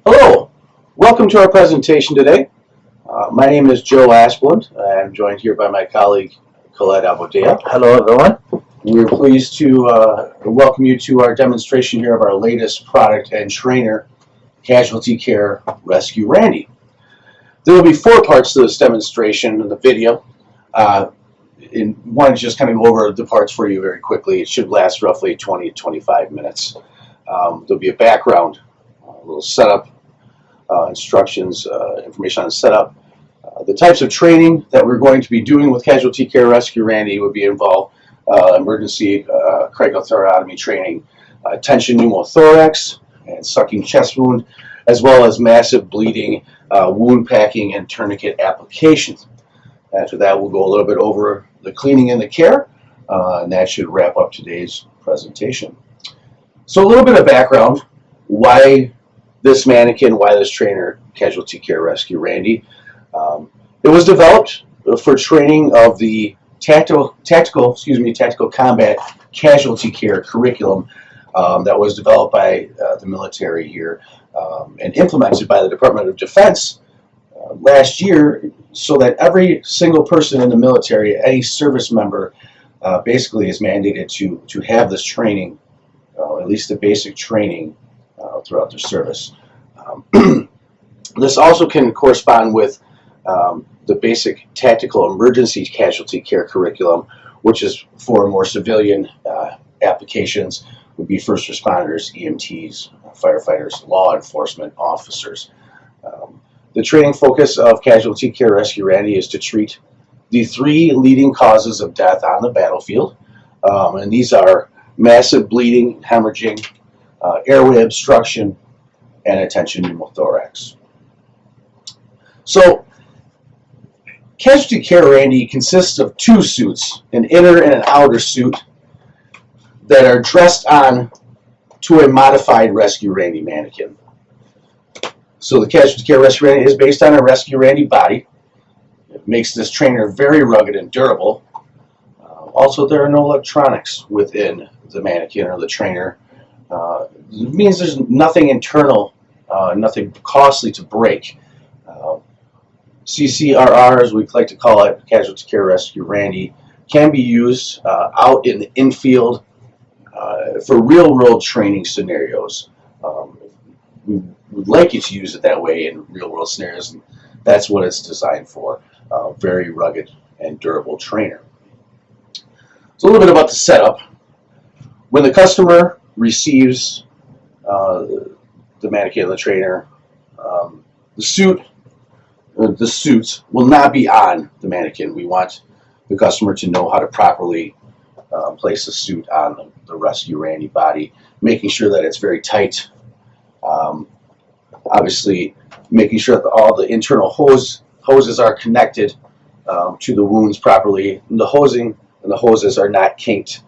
Hello, welcome to our presentation today. My name is Joe Asplund. I'm joined here by my colleague Colette Abodea. Hello everyone. We're pleased to welcome you to our demonstration here of our latest product and trainer, Casualty Care Rescue Randy. There will be 4 parts to this demonstration in the video. One is just kind of go over the parts for you very quickly. It should last roughly 20 to 25 minutes. There'll be a background, a little setup, instructions, information on the setup. The types of training that we're going to be doing with Casualty Care Rescue Randy would be involved emergency cricothyrotomy training, tension pneumothorax and sucking chest wound, as well as massive bleeding, wound packing, and tourniquet applications. After that, we'll go a little bit over the cleaning and the care, and that should wrap up today's presentation. So a little bit of background, why this mannequin, why this trainer, Casualty Care Rescue Randy. It was developed for training of the Tactical Combat Casualty Care curriculum that was developed by the military here and implemented by the Department of Defense last year, so that every single person in the military, any service member, basically is mandated to have this training, at least the basic training throughout their service. This also can correspond with the basic Tactical Emergency Casualty Care curriculum, which is for more civilian applications, would be first responders, EMTs, firefighters, law enforcement officers. The training focus of Casualty Care Rescue Randy is to treat the 3 leading causes of death on the battlefield, and these are massive bleeding, hemorrhaging, airway obstruction, and tension pneumothorax. So, Casualty Care Randy consists of 2 suits, an inner and an outer suit, that are dressed on to a modified Rescue Randy mannequin. So the Casualty Care Rescue Randy is based on a Rescue Randy body. It makes this trainer very rugged and durable. Also, there are no electronics within the mannequin or the trainer. It means there's nothing internal, nothing costly to break. CCRR, as we like to call it, Casualty Care Rescue Randy, can be used out in the infield for real-world training scenarios. We would like you to use it that way in real-world scenarios, and that's what it's designed for. Very rugged and durable trainer. So a little bit about the setup. When the customer receives the mannequin and the trainer, the suits will not be on the mannequin. We want the customer to know how to properly place the suit on the Rescue Randy body, making sure that it's very tight. Obviously, making sure that all the internal hoses are connected to the wounds properly. And the hoses are not kinked,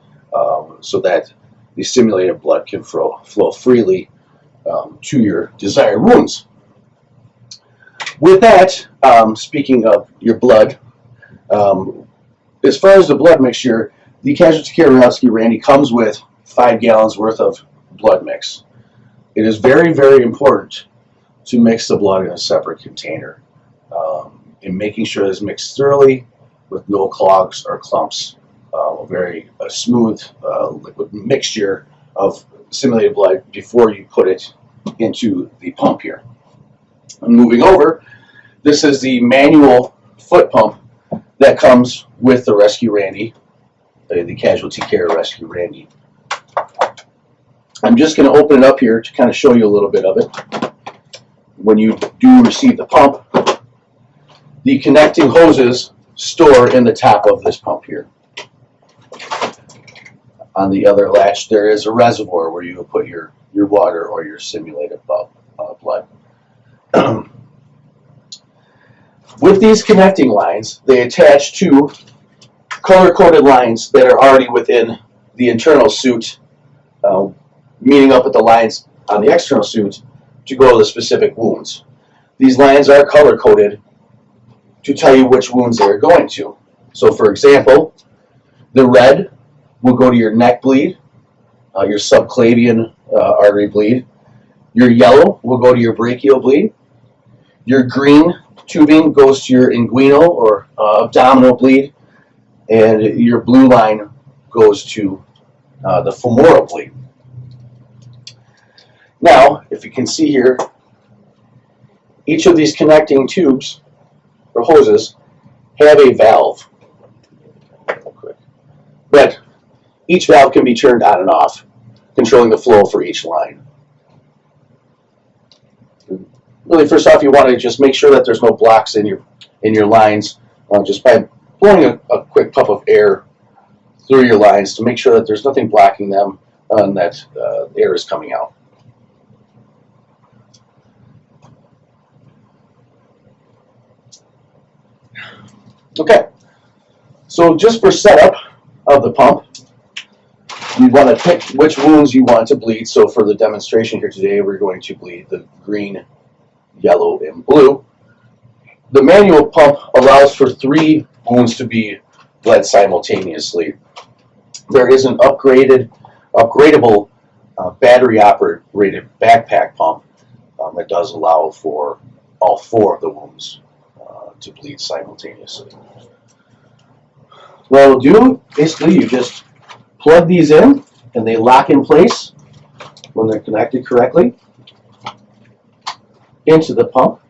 so that the stimulated blood can flow freely to your desired wounds. With that, speaking of your blood, as far as the blood mixture, the Casualty Care Rescue Randy comes with 5 gallons worth of blood mix. It is very, very important to mix the blood in a separate container, and making sure it's mixed thoroughly with no clogs or clumps. A very smooth liquid mixture of simulated blood before you put it into the pump here. And moving over, this is the manual foot pump that comes with the Rescue Randy, the Casualty Care Rescue Randy. I'm just going to open it up here to kind of show you a little bit of it. When you do receive the pump, the connecting hoses store in the top of this pump here. On the other latch, there is a reservoir where you will put your water or your simulated blood. With these connecting lines, they attach to color-coded lines that are already within the internal suit, meeting up with the lines on the external suit to go to the specific wounds. These lines are color-coded to tell you which wounds they are going to. So for example, the red will go to your neck bleed, your subclavian artery bleed. Your yellow will go to your brachial bleed. Your green tubing goes to your inguinal or abdominal bleed, and your blue line goes to the femoral bleed. Now, if you can see here, each of these connecting tubes or hoses have a valve. But each valve can be turned on and off, controlling the flow for each line. Really, first off, you want to just make sure that there's no blocks in your lines, just by blowing a quick puff of air through your lines to make sure that there's nothing blocking them and that air is coming out. Okay, so just for setup of the pump, you want to pick which wounds you want to bleed. So for the demonstration here today, we're going to bleed the green, yellow, and blue. The manual pump allows for 3 wounds to be bled simultaneously. There is an upgradable battery-operated backpack pump that does allow for all 4 of the wounds to bleed simultaneously. What it'll do, basically, you just plug these in, and they lock in place when they're connected correctly into the pump.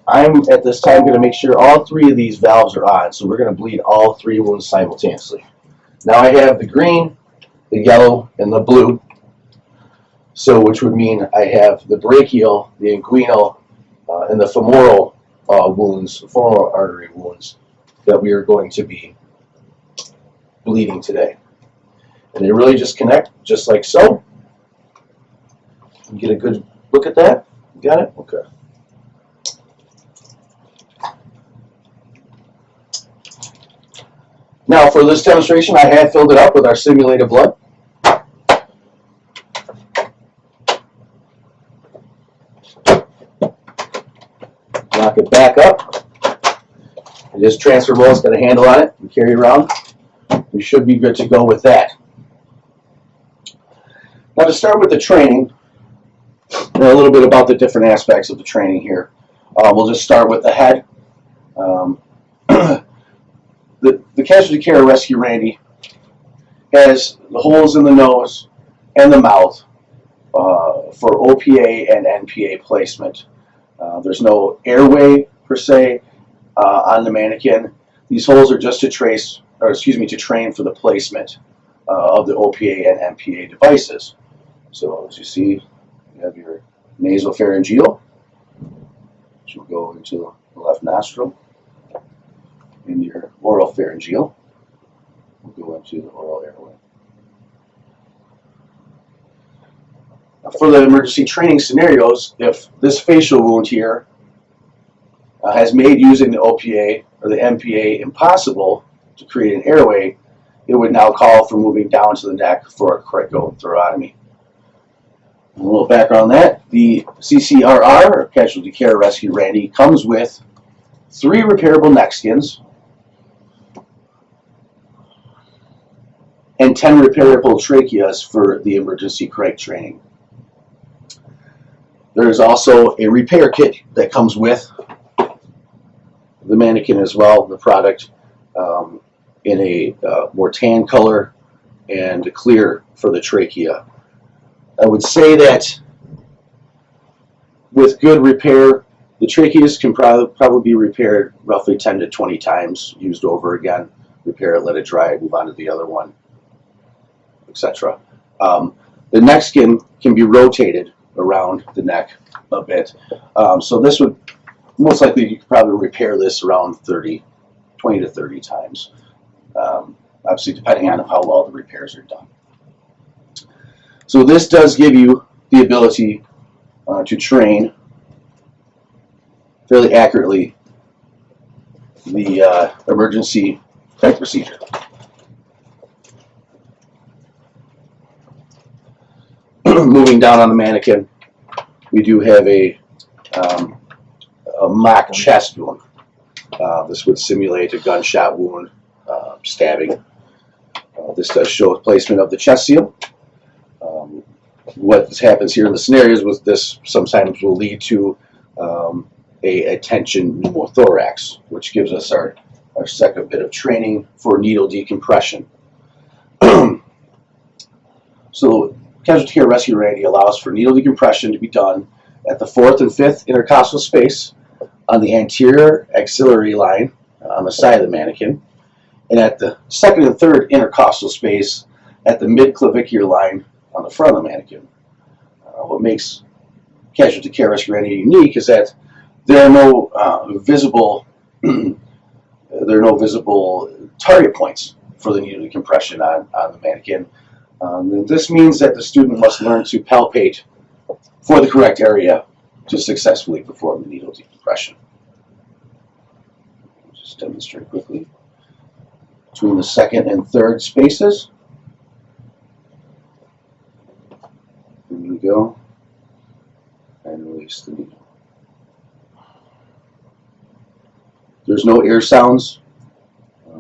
I'm at this time going to make sure all 3 of these valves are on, so we're going to bleed all 3 wounds simultaneously. Now I have the green, the yellow, and the blue, so which would mean I have the brachial, the inguinal, and the femoral wounds, femoral artery wounds that we are going to be bleeding today. And they really just connect just like so. Get a good look at that. Got it? Okay. Now for this demonstration, I have filled it up with our simulated blood. Lock it back up. It is transferable. It's got a handle on it. You carry it around. We should be good to go with that. Now to start with the training, and a little bit about the different aspects of the training here. We'll just start with the head. The Casualty Care Rescue Randy has the holes in the nose and the mouth for OPA and NPA placement. There's no airway per se on the Manikin. These holes are just to train for the placement of the OPA and NPA devices. So as you see, you have your nasopharyngeal, which will go into the left nostril, and your oral pharyngeal will go into the oral airway. Now for the emergency training scenarios, if this facial wound here has made using the OPA or the NPA impossible to create an airway, it would now call for moving down to the neck for a cricothoracotomy. A little background on that, the CCRR, or Casualty Care Rescue Randy, comes with 3 repairable neck skins and 10 repairable tracheas for the emergency crate training. There is also a repair kit that comes with the Manikin as well, the product, in a more tan color and clear for the trachea. I would say that with good repair, the tracheas can probably be repaired roughly 10 to 20 times, used over again, repair it, let it dry, move on to the other one, etc. The neck skin can be rotated around the neck a bit. So this would, most likely you could probably repair this around 20 to 30 times. Obviously depending on how well the repairs are done. So this does give you the ability to train fairly accurately the emergency type procedure. Moving down on the Manikin, we do have a mock chest wound. This would simulate a gunshot wound, stabbing. This does show placement of the chest seal. What happens here in the scenarios with this sometimes will lead to a tension pneumothorax, which gives us our second bit of training for needle decompression. So Casualty Care Rescue Randy allows for needle decompression to be done at the 4th and 5th intercostal space on the anterior axillary line on the side of the Manikin, and at the 2nd and 3rd intercostal space at the mid-clavicular line on the front of the Manikin. What makes Casualty Care Rescue Randy unique is that there are no visible target points for the needle decompression on the Manikin. This means that the student must learn to palpate for the correct area to successfully perform the needle decompression. Just demonstrate quickly. Between the 2nd and 3rd spaces. Here we go. And release the needle. There's no air sounds.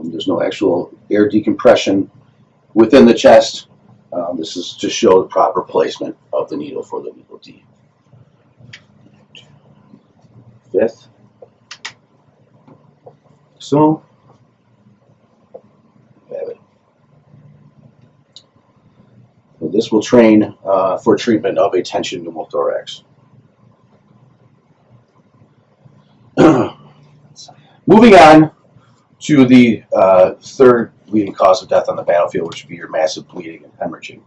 There's no actual air decompression within the chest. This is to show the proper placement of the needle for the needle D. 5th. So, have it. So this will train for treatment of a tension pneumothorax. Moving on to the third leading cause of death on the battlefield, which would be your massive bleeding and hemorrhaging.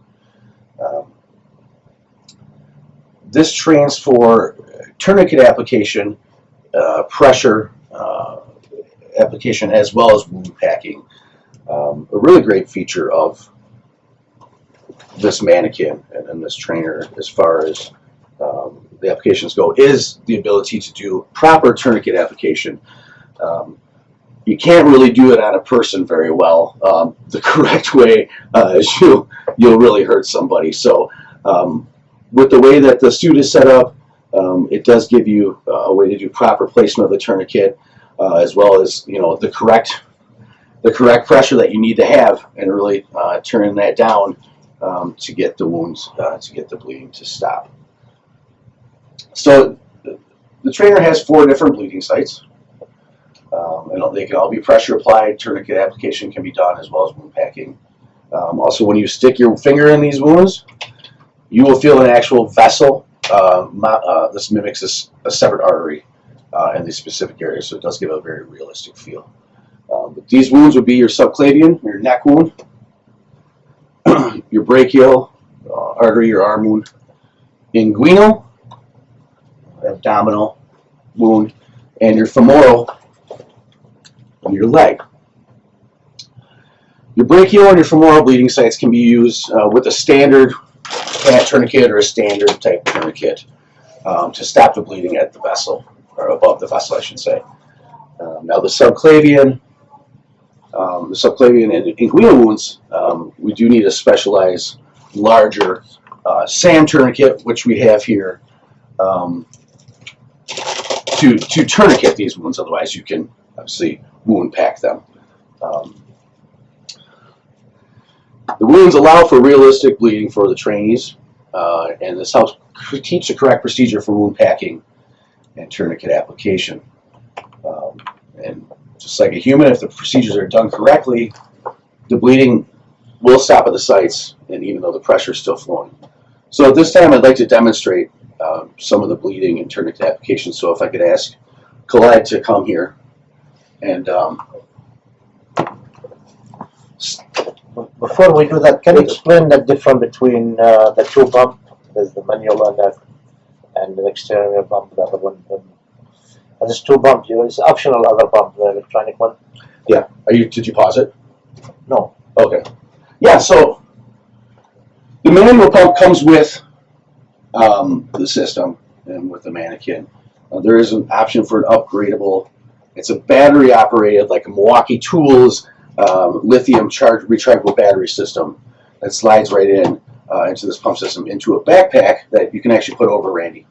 This trains for tourniquet application, pressure application, as well as wound packing. A really great feature of this Manikin and this trainer, as far as the applications go, is the ability to do proper tourniquet application. You can't really do it on a person very well. The correct way is you'll really hurt somebody. So with the way that the suit is set up, it does give you a way to do proper placement of the tourniquet, as well as the correct pressure that you need to have, and really turning that down to get the wounds, to get the bleeding to stop. So the trainer has 4 different bleeding sites. They can all be pressure applied. Tourniquet application can be done, as well as wound packing. Also, when you stick your finger in these wounds, you will feel an actual vessel. This mimics a severed artery in these specific areas, so it does give a very realistic feel. But these wounds would be your subclavian, your neck wound, your brachial artery, your arm wound, inguinal, abdominal wound, and your femoral, your leg. Your brachial and your femoral bleeding sites can be used with a standard PAT tourniquet or a standard type tourniquet to stop the bleeding at the vessel, or above the vessel, I should say. Now the subclavian and inguinal wounds, we do need a specialized, larger SAM tourniquet, which we have here, to tourniquet these wounds. Otherwise, you can obviously wound pack them. The wounds allow for realistic bleeding for the trainees, and this helps teach the correct procedure for wound packing and tourniquet application. And just like a human, if the procedures are done correctly, the bleeding will stop at the sites, and even though the pressure is still flowing. So at this time, I'd like to demonstrate some of the bleeding and tourniquet application. So if I could ask Khaled to come here. And before we do that, can you explain the difference between the 2 pumps? There's the manual and the external pump, the other one. There's 2 pumps. It's optional, other pump, the electronic one. Yeah. Did you pause it? No. Okay. Yeah. So the manual pump comes with the system and with the Manikin. There is an option for an upgradable. It's a battery operated, like a Milwaukee Tools lithium rechargeable battery system that slides right into this pump system, into a backpack that you can actually put over Randy,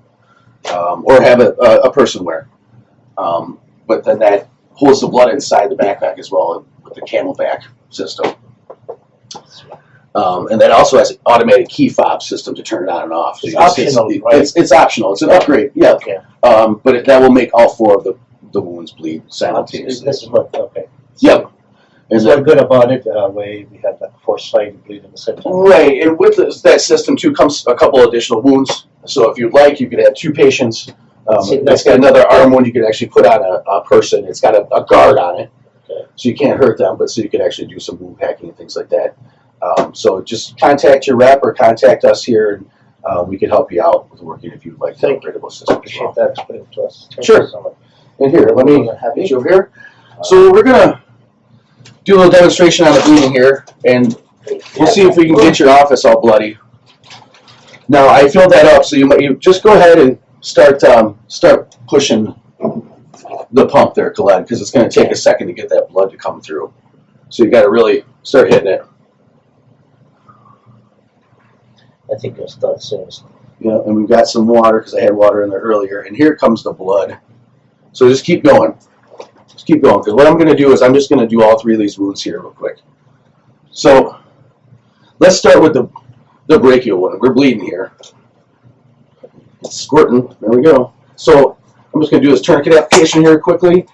or have a person wear. But then that holds the blood inside the backpack as well with the Camelback system. And that also has an automatic key fob system to turn it on and off. It's optional, right? It's optional. It's an upgrade, yeah. Okay. But that will make all 4 of the wounds bleed simultaneously. This is what, okay. Yep. That's what good about it, where we have that 4-sided bleed in the center. Right, and with that system too comes a couple additional wounds. So if you'd like, you could have 2 patients. It's got another arm wound you could actually put on a person. It's got a guard on it, Okay. so you can't hurt them, but so you could actually do some wound packing and things like that. So just contact your rep or contact us here, and we can help you out with working if you'd like to upgrade a system. Appreciate that explained to us. Thank Sure. you so much. And here, let me get you over here. So we're gonna do a little demonstration on the bleeding here, and we'll see if we can get your office all bloody. Now I filled that up, so you just go ahead and start pushing the pump there, Colette, because it's going to take a second to get that blood to come through. So you got to really start hitting it. I think you'll start soon. Yeah, and we've got some water because I had water in there earlier, and here comes the blood. So just keep going. Just keep going, because what I'm going to do is I'm just going to do all 3 of these wounds here real quick. So let's start with the brachial one. We're bleeding here. It's squirting. There we go. So I'm just going to do this tourniquet application here quickly.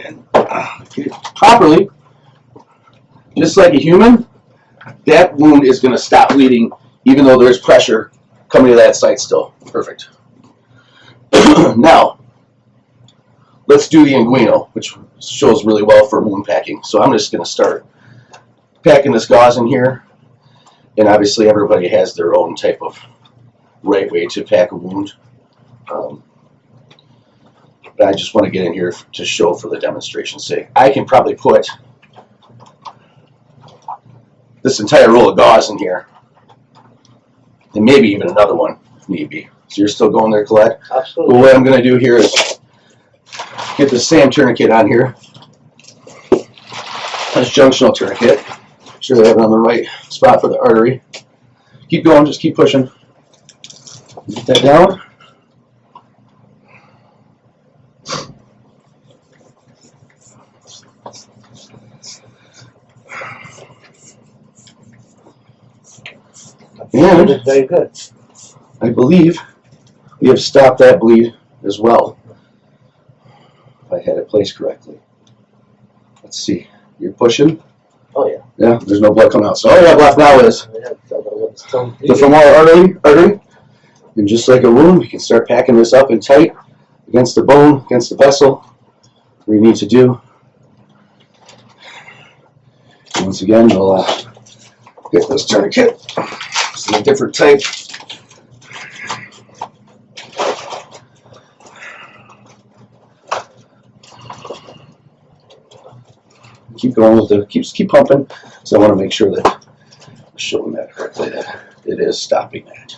And get it properly. Just like a human, that wound is going to stop bleeding even though there's pressure coming to that site still. Perfect. Now, let's do the inguinal, which shows really well for wound packing. So I'm just going to start packing this gauze in here. And obviously everybody has their own type of right way to pack a wound. But I just want to get in here to show for the demonstration's sake. I can probably put this entire roll of gauze in here. And maybe even another one if need be. So you're still going there, Colette? Absolutely. But what I'm going to do here is get the SAM tourniquet on here. That's junctional tourniquet. Make sure I have it on the right spot for the artery. Keep going, just keep pushing. Get that down. And very good. I believe we have stopped that bleed as well. If I had it placed correctly. Let's see. You're pushing. Oh yeah. Yeah, there's no blood coming out. So all you have left now is the femoral artery. And just like a wound, you can start packing this up and tight against the bone, against the vessel. What you need to do. Once again, we'll get this tourniquet. This is a different type. Keep going with the keep pumping. So I want to make sure that I'm showing that correctly. That it is stopping that.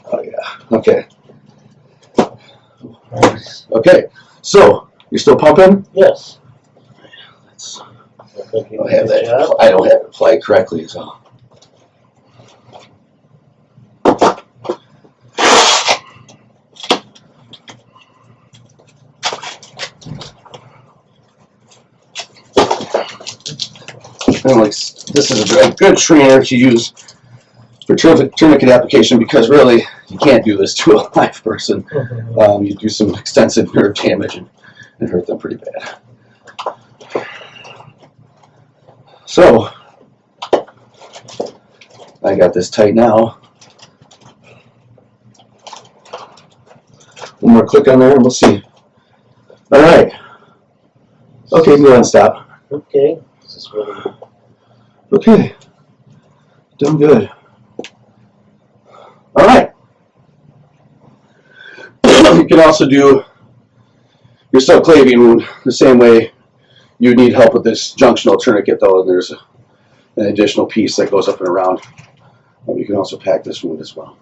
Oh yeah. Okay. Okay. So you're still pumping? Yes. I don't have that. I don't have it applied correctly. So. And like, this is a good trainer to use for tourniquet application because really you can't do this to a live person. You do some extensive nerve damage and hurt them pretty bad. So I got this tight now. One more click on there and we'll see. All right. Okay, go ahead and stop. Okay. This is really Okay, doing good. All right. You can also do your subclavian wound the same way. You need help with this junctional tourniquet though, and there's an additional piece that goes up and around. You can also pack this wound as well.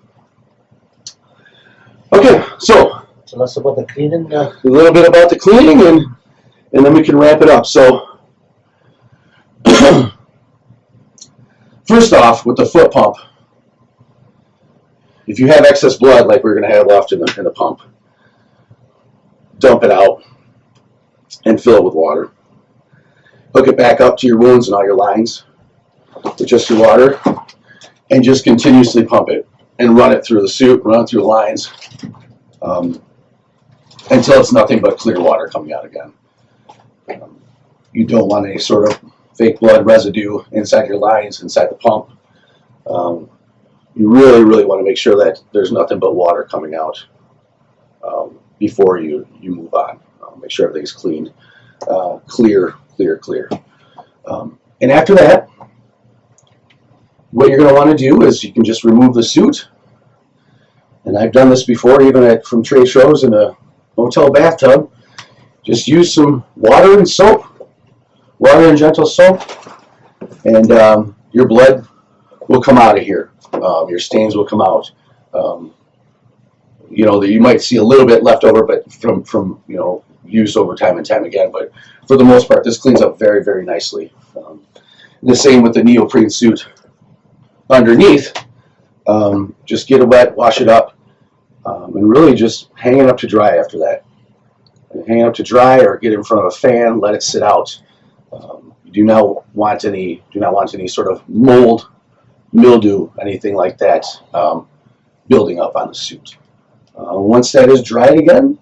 Okay, so tell us about the cleaning. a little bit about the cleaning, and then we can wrap it up. So. First off, with the foot pump, if you have excess blood like we're going to have left in the pump, dump it out and fill it with water. hook it back up to your wounds and all your lines with just your water, and just continuously pump it and run it through the suit, run it through the lines, until it's nothing but clear water coming out again. You don't want any sort of fake blood residue inside your lines, inside the pump. You really, really want to make sure that there's nothing but water coming out before you move on. Make sure everything's cleaned, clear. And after that, what you're going to want to do is you can just remove the suit. And I've done this before, even from trade shows in a hotel bathtub. Just use some water and soap, water and gentle soap, and your blood will come out of here. Your stains will come out. You might see a little bit left over, but from use over time and time again. But for the most part, this cleans up very, very nicely. The same with the neoprene suit underneath. Just get it wet, wash it up, and really just hang it up to dry after that. Hang it up to dry, or get in front of a fan, let it sit out. You do not want any sort of mold, mildew, anything like that building up on the suit. Once that is dried again,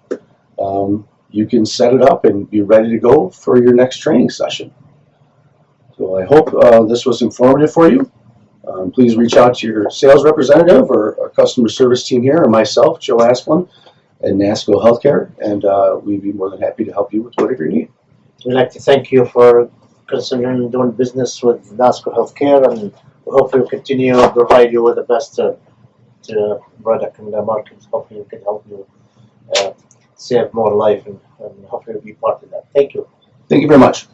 you can set it up and be ready to go for your next training session. So I hope this was informative for you. Please reach out to your sales representative or our customer service team here, or myself, Joe Asplin, at Nasco Healthcare, and we'd be more than happy to help you with whatever you need. We'd like to thank you for considering doing business with Nasco Healthcare, and we hope we'll continue to provide you with the best product in the market. Hopefully we can help you save more life, and hopefully be part of that. Thank you. Thank you very much.